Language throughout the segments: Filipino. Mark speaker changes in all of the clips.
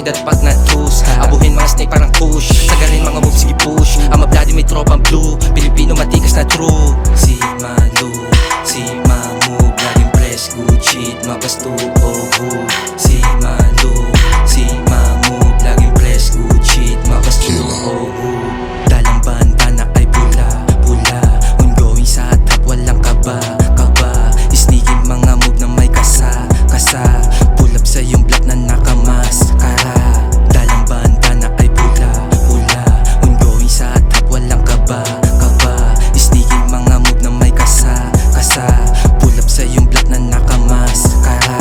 Speaker 1: agad pag na-choose. Abuhin mga snake parang kush, sagarin mga moves sige push. Ang mabladi may tropang blue, Pilipino matikas na true. Si Malu, si Mamu, laging press, good shit, mabasto o hood. Si Malu, si Mamu, laging press, good shit, mabasto o hood. Dalang banda na ay pula, pula, ongoing sa top, walang kaba, kaba. Sneaking mga move na may kasa, kasa. Pull up sa yung block na nakamas, kara. Dalang banda na ay pula, pula, ongoing sa top, walang kaba, kaba. Sneaking mga move na may kasa, kasa. Pull up sa yung block na nakamas, kara.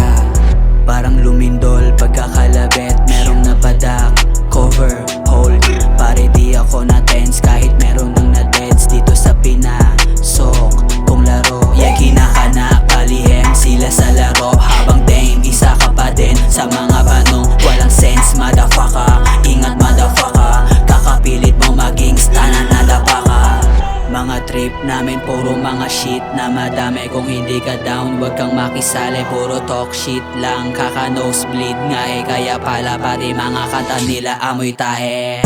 Speaker 2: Parang lumindol pagkakalabit, merong napadak, cover, hold. Pare di ako na tense kahit meron ng na-deads dito sa pinasok kong laro. Yeah, kinakanak, palihem sila sa laro. Habang dame, isa ka pa din sa mga banong walang sense, motherfucker. Ingat motherfucker, kakapilit mo maging stanan na dapaka. Mga trip namin puro mga shit na madami. Kung hindi ka down wag kang makisali, puro talk shit lang. Kaka nosebleed nga kaya pala pati mga kanta nila amoy tahe.